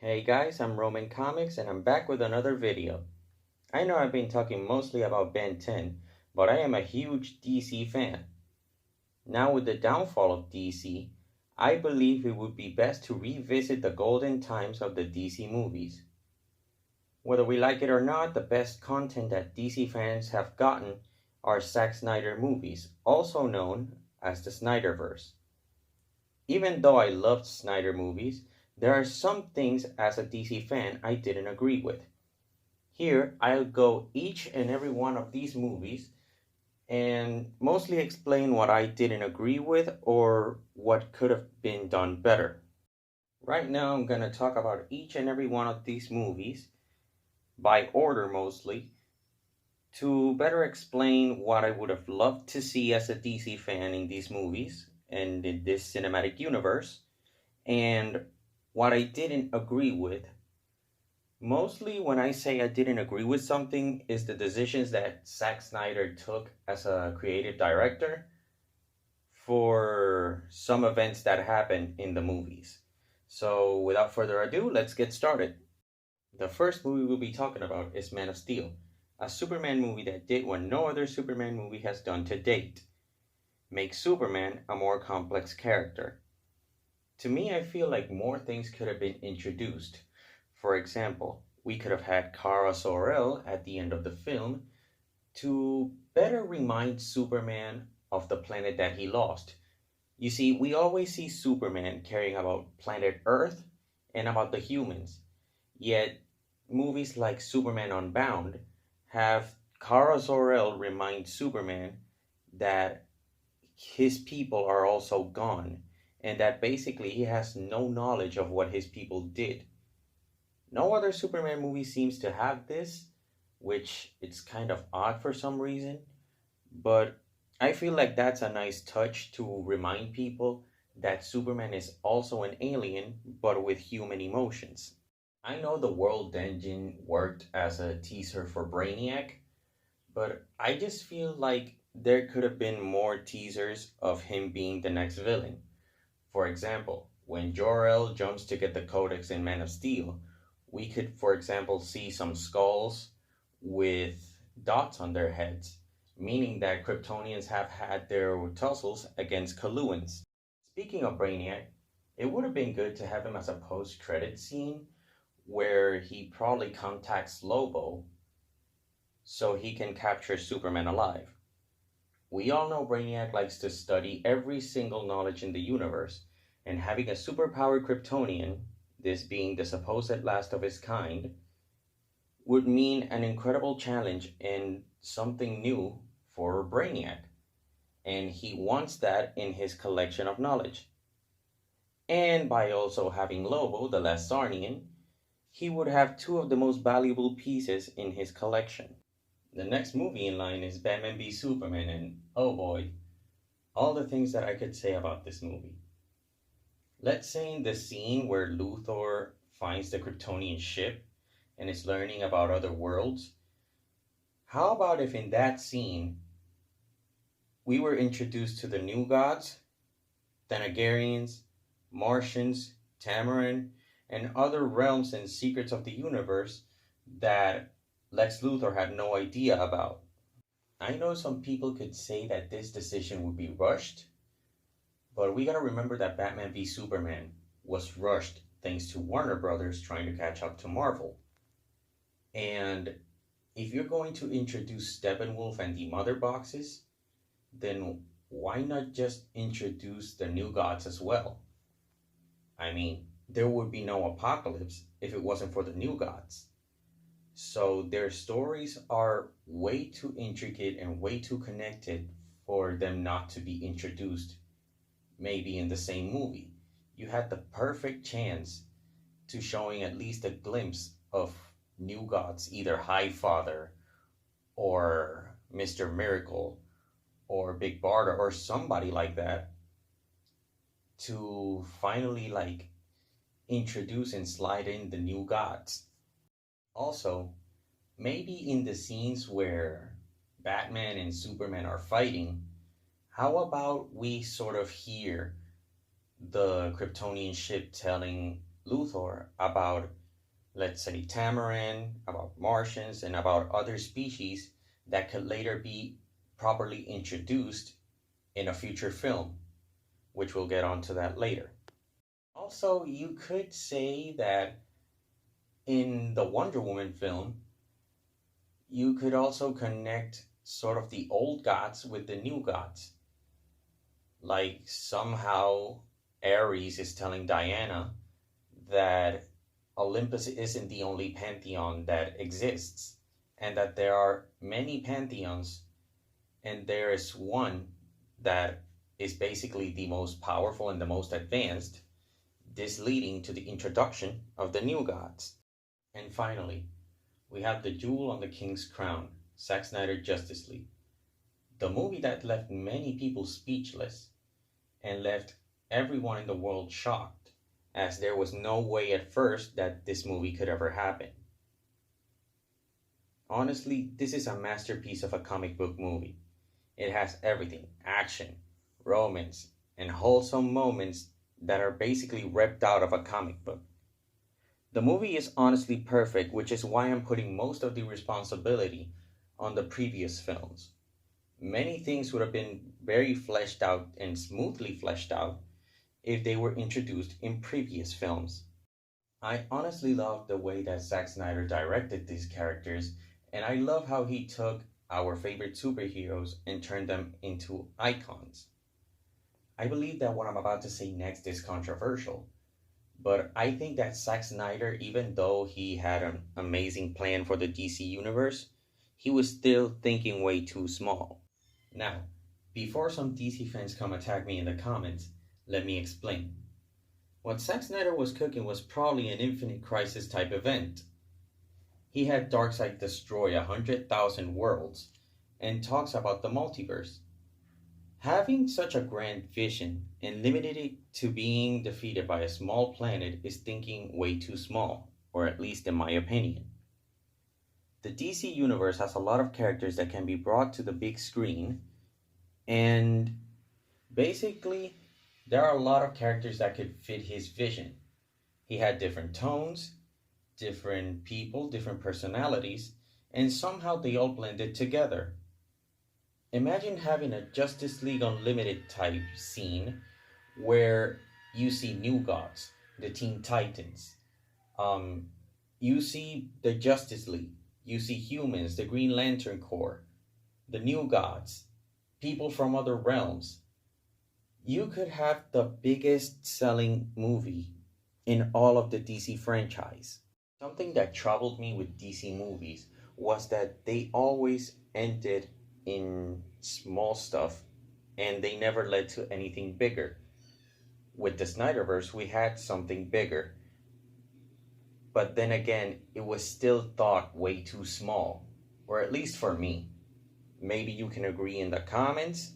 Hey guys, I'm Roman Comics and I'm back with another video. I know I've been talking mostly about Ben 10, but I am a huge DC fan. Now with the downfall of DC, I believe it would be best to revisit the golden times of the DC movies. Whether we like it or not, the best content that DC fans have gotten are Zack Snyder movies, also known as the Snyderverse. Even though I loved Snyder movies, there are some things as a DC fan I didn't agree with. Here, I'll go each and every one of these movies and mostly explain what I didn't agree with or what could have been done better. Right now, I'm going to talk about each and every one of these movies, by order mostly, to better explain what I would have loved to see as a DC fan in these movies and in this cinematic universe, and what I didn't agree with. Mostly, when I say I didn't agree with something, is the decisions that Zack Snyder took as a creative director for some events that happened in the movies. So, without further ado, let's get started. The first movie we'll be talking about is Man of Steel, a Superman movie that did what no other Superman movie has done to date: make Superman a more complex character. To me, I feel like more things could have been introduced. For example, we could have had Kara Zor-El at the end of the film to better remind Superman of the planet that he lost. You see, we always see Superman caring about planet Earth and about the humans. Yet, movies like Superman Unbound have Kara Zor-El remind Superman that his people are also gone and that basically he has no knowledge of what his people did. No other Superman movie seems to have this, which it's kind of odd for some reason, but I feel like that's a nice touch to remind people that Superman is also an alien, but with human emotions. I know the World Engine worked as a teaser for Brainiac, but I just feel like there could have been more teasers of him being the next villain. For example, when Jor-El jumps to get the Codex in Man of Steel, we could, for example, see some skulls with dots on their heads, meaning that Kryptonians have had their tussles against Coluans. Speaking of Brainiac, it would have been good to have him as a post-credit scene where he probably contacts Lobo so he can capture Superman alive. We all know Brainiac likes to study every single knowledge in the universe, and having a superpowered Kryptonian, this being the supposed last of his kind, would mean an incredible challenge and something new for Brainiac, and he wants that in his collection of knowledge. And by also having Lobo, the last Sarnian, he would have two of the most valuable pieces in his collection. The next movie in line is Batman v Superman, and oh boy, all the things that I could say about this movie. Let's say in the scene where Luthor finds the Kryptonian ship and is learning about other worlds, how about if in that scene we were introduced to the new gods, Thanagarians, Martians, Tamaran, and other realms and secrets of the universe that Lex Luthor had no idea about? I know some people could say that this decision would be rushed, but we gotta remember that Batman v Superman was rushed thanks to Warner Brothers trying to catch up to Marvel. And if you're going to introduce Steppenwolf and the Mother Boxes, then why not just introduce the new gods as well? I mean, there would be no apocalypse if it wasn't for the new gods. So their stories are way too intricate and way too connected for them not to be introduced maybe in the same movie. You had the perfect chance to showing at least a glimpse of new gods, either High Father or Mr. Miracle or Big Barda or somebody like that, to finally like introduce and slide in the new gods. Also, maybe in the scenes where Batman and Superman are fighting, how about we sort of hear the Kryptonian ship telling Luthor about, let's say, Tamaran, about Martians, and about other species that could later be properly introduced in a future film, which we'll get onto that later. Also, you could say that in the Wonder Woman film, you could also connect sort of the old gods with the new gods. Like somehow Ares is telling Diana that Olympus isn't the only pantheon that exists, and that there are many pantheons, and there is one that is basically the most powerful and the most advanced, this leading to the introduction of the new gods. And finally, we have the jewel on the king's crown, Zack Snyder Justice League, the movie that left many people speechless and left everyone in the world shocked, as there was no way at first that this movie could ever happen. Honestly, this is a masterpiece of a comic book movie. It has everything: action, romance, and wholesome moments that are basically ripped out of a comic book. The movie is honestly perfect, which is why I'm putting most of the responsibility on the previous films. Many things would have been very fleshed out and smoothly fleshed out if they were introduced in previous films. I honestly love the way that Zack Snyder directed these characters, and I love how he took our favorite superheroes and turned them into icons. I believe that what I'm about to say next is controversial, but I think that Zack Snyder, even though he had an amazing plan for the DC universe, he was still thinking way too small. Now, before some DC fans come attack me in the comments, let me explain. What Zack Snyder was cooking was probably an Infinite Crisis type event. He had Darkseid destroy 100,000 worlds and talks about the multiverse. Having such a grand vision and limited it to being defeated by a small planet is thinking way too small, or at least in my opinion. The DC universe has a lot of characters that can be brought to the big screen, and basically, there are a lot of characters that could fit his vision. He had different tones, different people, different personalities, and somehow they all blended together. Imagine having a Justice League Unlimited type scene where you see New Gods, the Teen Titans, um, you see the Justice League, you see humans, the Green Lantern Corps, the New Gods, people from other realms. You could have the biggest selling movie in all of the DC franchise. Something that troubled me with DC movies was that they always ended in small stuff and they never led to anything bigger. With the Snyderverse, we had something bigger, but then again, it was still thought way too small, or at least for me. Maybe you can agree in the comments,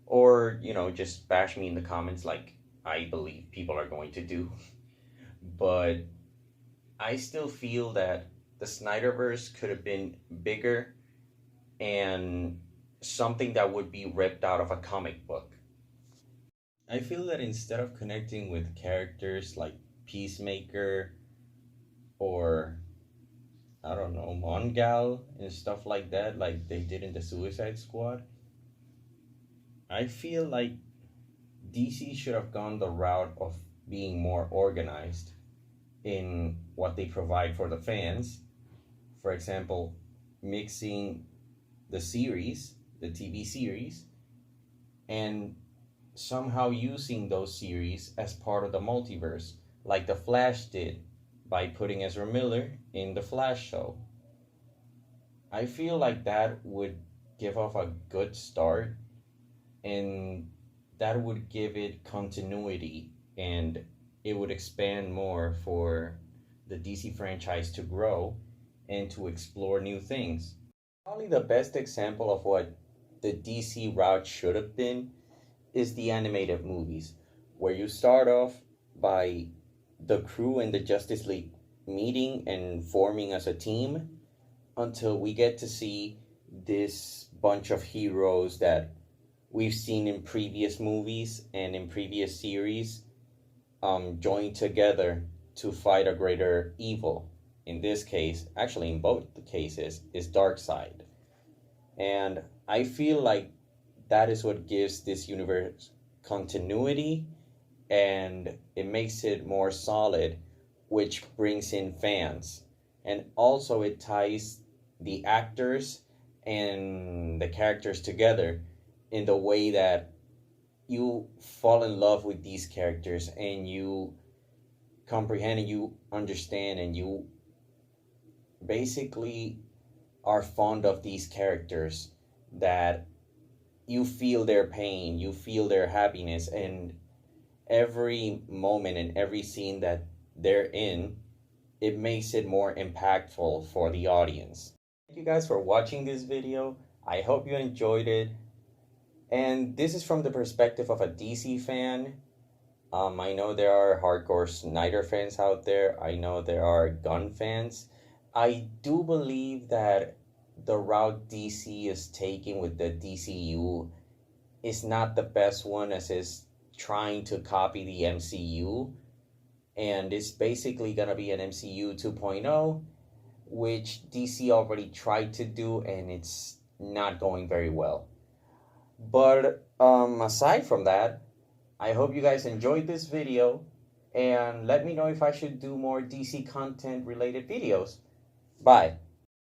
or just bash me in the comments like I believe people are going to do. But I still feel that the Snyderverse could have been bigger and something that would be ripped out of a comic book. I feel that instead of connecting with characters like Peacemaker or I don't know, Mongal and stuff like that, like they did in the Suicide Squad, I feel like DC should have gone the route of being more organized in what they provide for the fans. For example, mixing the series, the TV series, and somehow using those series as part of the multiverse, like The Flash did by putting Ezra Miller in The Flash show. I feel like that would give off a good start, and that would give it continuity, and it would expand more for the DC franchise to grow and to explore new things. Probably the best example of what the DC route should have been is the animated movies, where you start off by the crew and the Justice League meeting and forming as a team until we get to see this bunch of heroes that we've seen in previous movies and in previous series join together to fight a greater evil. In this case, actually in both the cases, is Darkseid. And I feel like that is what gives this universe continuity, and it makes it more solid, which brings in fans. And also it ties the actors and the characters together in the way that you fall in love with these characters and you comprehend and you understand and you basically are fond of these characters, that you feel their pain, you feel their happiness, and every moment and every scene that they're in, it makes it more impactful for the audience. Thank you guys for watching this video. I hope you enjoyed it. And this is from the perspective of a DC fan. I know there are hardcore Snyder fans out there. I know there are gun fans. I do believe that the route DC is taking with the DCU is not the best one, as is trying to copy the MCU. And it's basically going to be an MCU 2.0, which DC already tried to do, and it's not going very well. But aside from that, I hope you guys enjoyed this video, and let me know if I should do more DC content related videos. Bye.